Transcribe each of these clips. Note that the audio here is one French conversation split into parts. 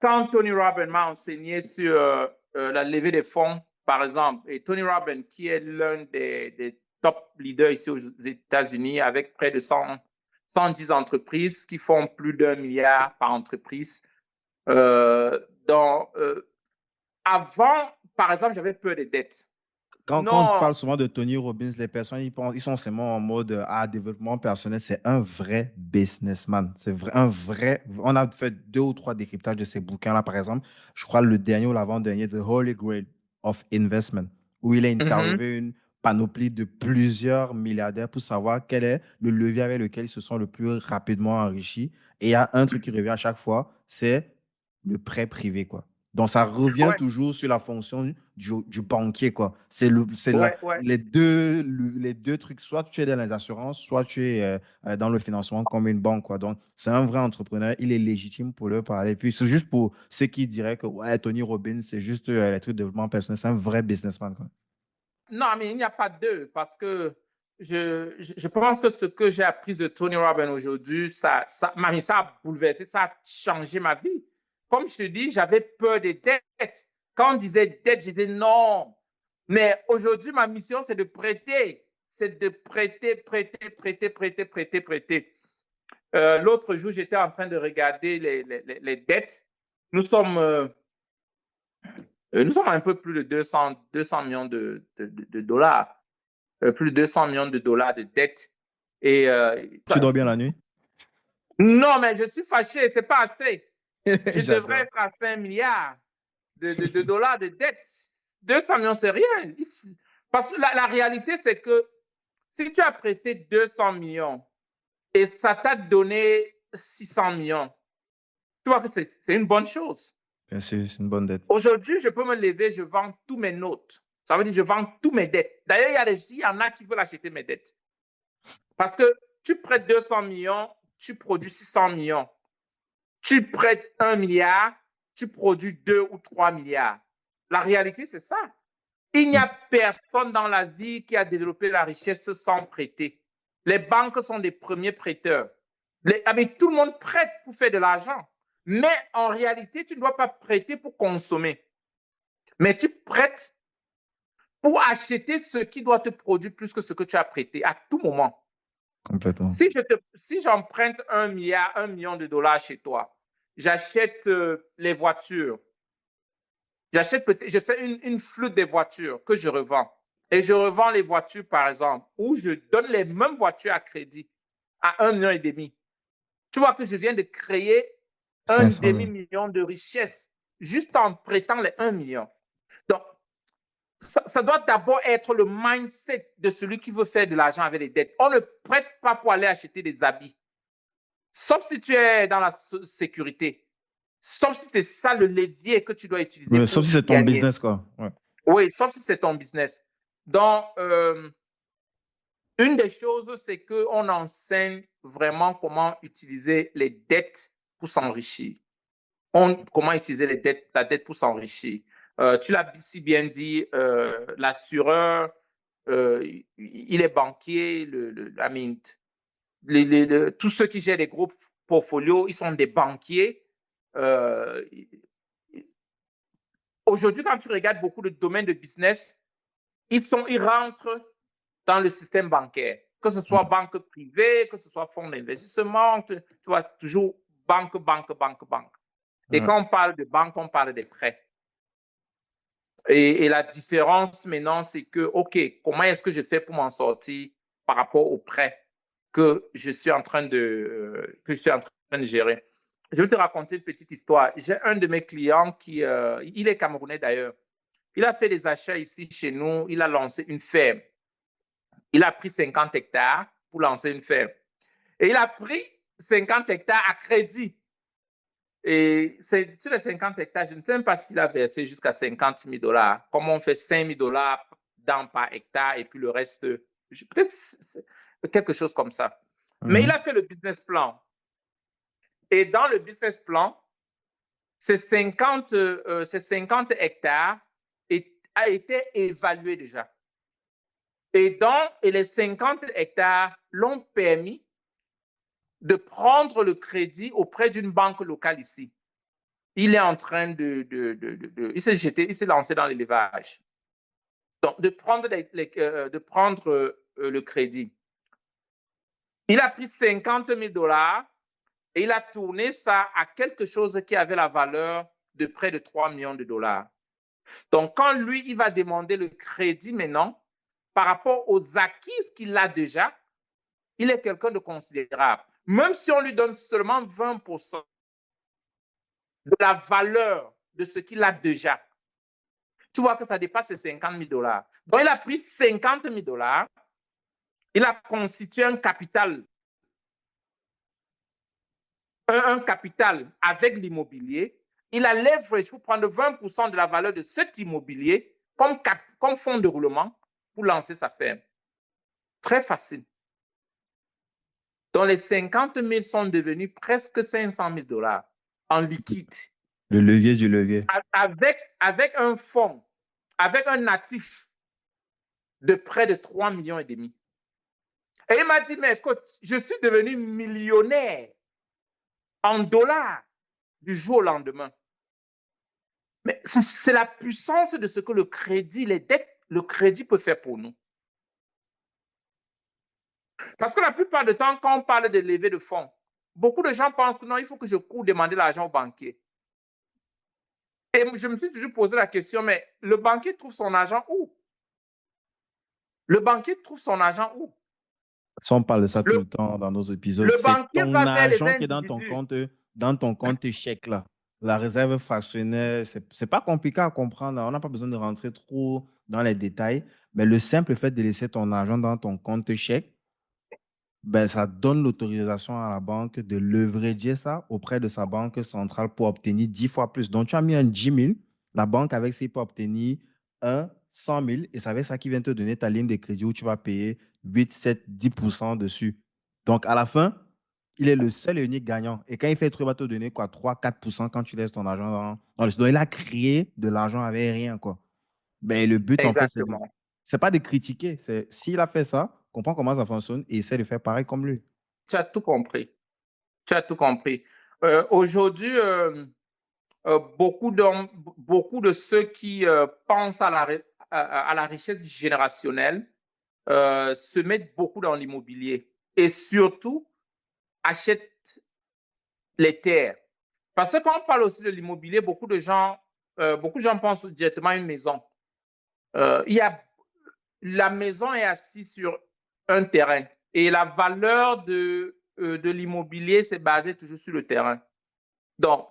quand Tony Robbins m'a enseigné sur la levée des fonds, par exemple, et Tony Robbins, qui est l'un des top leaders ici aux États-Unis, avec près de 110 entreprises qui font plus d'1 milliard par entreprise. Donc, avant, par exemple, j'avais peur des dettes. Quand on Non, parle souvent de Tony Robbins, les personnes, ils sont seulement en mode développement personnel. C'est un vrai businessman. On a fait 2 ou 3 décryptages de ces bouquins-là, par exemple. Je crois le dernier ou l'avant-dernier, The Holy Grail of Investment, où il a interviewé une panoplie de plusieurs milliardaires pour savoir quel est le levier avec lequel ils se sont le plus rapidement enrichis. Et il y a un truc qui revient à chaque fois, c'est le prêt privé, quoi. Donc, ça revient ouais, toujours sur la fonction du banquier, quoi. ouais, ouais. Les deux trucs, soit tu es dans les assurances, soit tu es dans le financement comme une banque, quoi. Donc, c'est un vrai entrepreneur. Il est légitime pour le parler. Puis, c'est juste pour ceux qui diraient que ouais, Tony Robbins, c'est juste les trucs de développement personnel. C'est un vrai businessman, quoi. Non, mais il n'y a pas deux, parce que je pense que ce que j'ai appris de Tony Robbins aujourd'hui, ça a bouleversé, ça a changé ma vie. Comme je te dis, j'avais peur des dettes. Quand on disait dette, je disais non. Mais aujourd'hui, ma mission, c'est de prêter. C'est de prêter, prêter, prêter, prêter, prêter, prêter. L'autre jour, j'étais en train de regarder les dettes. Nous sommes, nous sommes un peu plus de 200 millions de dollars. Plus de 200 millions de dollars de dettes. Et Tu dors bien la nuit? non, mais je suis fâché, c'est pas assez. Je devrais J'adore. être à 5 milliards de dollars de dettes. 200 millions, c'est rien. Parce que la réalité, c'est que si tu as prêté 200 millions et ça t'a donné 600 millions, tu vois que c'est une bonne chose. Bien sûr, c'est une bonne dette. Aujourd'hui, je peux me lever, je vends tous mes notes. Ça veut dire que je vends tous mes dettes. D'ailleurs, il y en a qui veulent acheter mes dettes. Parce que tu prêtes 200 millions, tu produis 600 millions. Tu prêtes 1 milliard, tu produis 2 ou 3 milliards. La réalité, c'est ça. Il n'y a personne dans la vie qui a développé la richesse sans prêter. Les banques sont des premiers prêteurs. Tout le monde prête pour faire de l'argent. Mais en réalité, tu ne dois pas prêter pour consommer. Mais tu prêtes pour acheter ce qui doit te produire plus que ce que tu as prêté à tout moment. Complètement. Si j'emprunte 1 milliard, 1 million de dollars chez toi, j'achète les voitures, je fais une flotte des voitures que je revends. Et je revends les voitures, par exemple, ou je donne les mêmes voitures à crédit à 1,5 million. Tu vois que je viens de créer un 500 000. demi-million de richesse juste en prêtant les 1 million. Donc, ça doit d'abord être le mindset de celui qui veut faire de l'argent avec les dettes. On ne prête pas pour aller acheter des habits. Sauf si tu es dans la sécurité. Sauf si c'est ça le levier que tu dois utiliser Ouais, sauf pour si c'est ton gagner. business, quoi. Ouais. Oui, sauf si c'est ton business. Donc, une des choses, c'est qu'on enseigne vraiment comment utiliser les dettes pour s'enrichir. Comment utiliser la dette pour s'enrichir. Tu l'as si bien dit, l'assureur, il est banquier, tous ceux qui gèrent les gros portfolios, ils sont des banquiers. Euh, Aujourd'hui, quand tu regardes beaucoup de domaines de business, ils rentrent dans le système bancaire, que ce soit banque privée, que ce soit fonds d'investissement, tu vois, toujours banque, banque, banque, banque. Et Ouais. quand on parle de banque, on parle des prêts. Et la différence maintenant, c'est que, OK, comment est-ce que je fais pour m'en sortir par rapport aux prêts que je suis en train de gérer? Je vais te raconter une petite histoire. J'ai un de mes clients il est camerounais d'ailleurs. Il a fait des achats ici chez nous. Il a lancé une ferme. Il a pris 50 hectares pour lancer une ferme. Et il a pris 50 hectares à crédit. Et sur les 50 hectares, je ne sais même pas s'il a versé jusqu'à 50 000 dollars. Comment on fait 5 000 dollars par hectare et puis le reste, peut-être quelque chose comme ça. Mais il Mhm. a fait le business plan. Et dans le business plan, ces 50 hectares a été évalué déjà. Et les 50 hectares l'ont permis de prendre le crédit auprès d'une banque locale ici. il est en train il s'est jeté, il s'est lancé dans l'élevage. Donc, de prendre le crédit. Il a pris 50 000 $ et il a tourné ça à quelque chose qui avait la valeur de près de 3 millions de dollars. Donc, quand lui, il va demander le crédit maintenant, par rapport aux acquis qu'il a déjà, il est quelqu'un de considérable. Même si on lui donne seulement 20% de la valeur de ce qu'il a déjà, tu vois que ça dépasse les 50 000 $. Donc, il a pris 50 000 $, il a constitué un capital avec l'immobilier, il a leverage pour prendre 20% de la valeur de cet immobilier comme fonds de roulement pour lancer sa ferme. Très facile. Donc, les 50 000 sont devenus presque 500 000 $ en liquide. Le levier du levier. Avec un fonds, avec un natif de près de 3,5 millions. Et il m'a dit, mais écoute, je suis devenu millionnaire en dollars du jour au lendemain. Mais c'est la puissance de ce que le crédit, les dettes, le crédit peut faire pour nous. Parce que la plupart du temps, quand on parle de levée de fonds, beaucoup de gens pensent que non, il faut que je cours demander l'argent au banquier. Et je me suis toujours posé la question, mais le banquier trouve son argent où? Le banquier trouve son argent où? Ça, on parle de ça tout le temps dans nos épisodes. Le C'est banquier ton va vers les argent qui est individus. dans ton compte chèque là. La réserve fractionnée, c'est pas compliqué à comprendre. On n'a pas besoin de rentrer trop dans les détails. Mais le simple fait de laisser ton argent dans ton compte chèque, ben, ça donne l'autorisation à la banque de leverager ça auprès de sa banque centrale pour obtenir 10 fois plus. Donc, tu as mis un 10 000, la banque avec ça, il peut obtenir un 100 000 et c'est avec ça qui vient te donner ta ligne de crédit où tu vas payer 8, 7, 10% dessus. Donc, à la fin, il est le seul et unique gagnant. Et quand il fait trop, il va te donner quoi, 3, 4% quand tu laisses ton argent dans le... Donc, il a créé de l'argent avec rien, quoi. Ben, le but, en fait, Exactement. c'est pas de critiquer. C'est s'il a fait ça, comprends comment ça fonctionne et essaie de faire pareil comme lui. Tu as tout compris. Tu as tout compris. Aujourd'hui, beaucoup de ceux qui pensent à la richesse générationnelle se mettent beaucoup dans l'immobilier et surtout achètent les terres. Parce que quand on parle aussi de l'immobilier, beaucoup de gens pensent directement à une maison. La maison est assise sur un terrain et la valeur de l'immobilier, c'est basé toujours sur le terrain. Donc,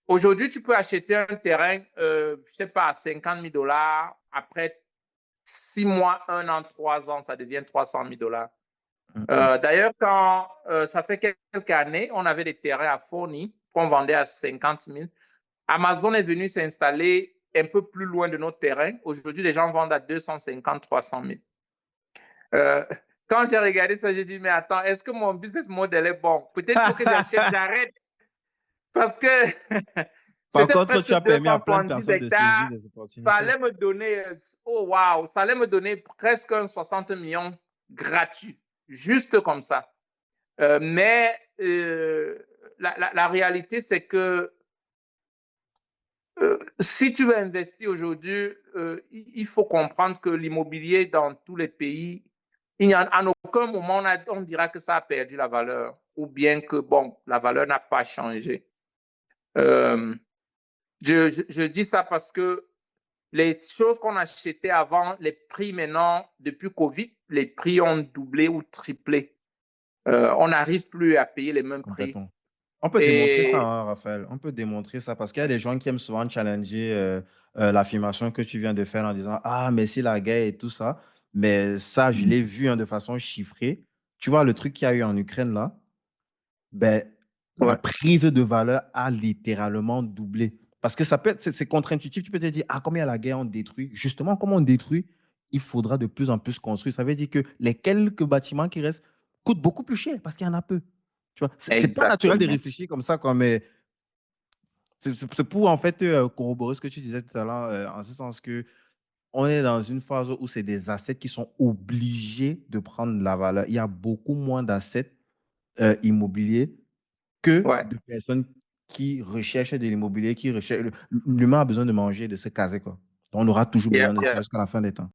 aujourd'hui, tu peux acheter un terrain, je ne sais pas, à 50 000 $. Après 6 mois, 1 an, 3 ans, ça devient 300 000 $. D'ailleurs, quand ça fait quelques années, on avait des terrains à Forny qu'on vendait à 50 000. Amazon est venu s'installer un peu plus loin de notre terrain. Aujourd'hui, les gens vendent à 250 300 000. Quand j'ai regardé ça, j'ai dit, mais attends, est-ce que mon business model est bon? Peut-être qu'il faut que j'arrête. Parce que Par c'était contre, tu presque as permis à plein de 270 personnes de saisir hectares. des Ça opportunités. allait me donner, oh wow, ça allait me donner presque un 60 millions gratuit, juste comme ça. Mais la réalité, c'est que si tu veux investir aujourd'hui, il faut comprendre que l'immobilier dans tous les pays, il n'y a en aucun moment on dira que ça a perdu la valeur ou bien que bon, la valeur n'a pas changé. Euh, je dis ça parce que les choses qu'on achetait avant, les prix maintenant, depuis Covid, les prix ont doublé ou triplé. On n'arrive plus à payer les mêmes prix. Complètement. On peut démontrer ça, Et hein, Raphaël. On peut démontrer ça parce qu'il y a des gens qui aiment souvent challenger l'affirmation que tu viens de faire en disant ah, mais si la guerre et tout ça. Mais ça, je l'ai vu hein, de façon chiffrée. Tu vois, le truc qu'il y a eu en Ukraine là, ben, la ouais, prise de valeur a littéralement doublé. Parce que ça peut être, c'est contre-intuitif. Tu peux te dire, ah, combien la guerre on détruit? Justement, comme on détruit, il faudra de plus en plus construire. Ça veut dire que les quelques bâtiments qui restent coûtent beaucoup plus cher parce qu'il y en a peu. Tu vois, c'est pas naturel de exactement. réfléchir comme ça, quoi, mais c'est pour en fait corroborer ce que tu disais tout à l'heure, en ce sens que on est dans une phase où c'est des assets qui sont obligés de prendre de la valeur. Il y a beaucoup moins d'assets immobiliers que Ouais. de personnes qui recherche de l'immobilier, qui recherche. L'humain a besoin de manger, de se caser, quoi. Donc, on aura toujours Yeah, besoin de ça yeah. jusqu'à la fin des temps.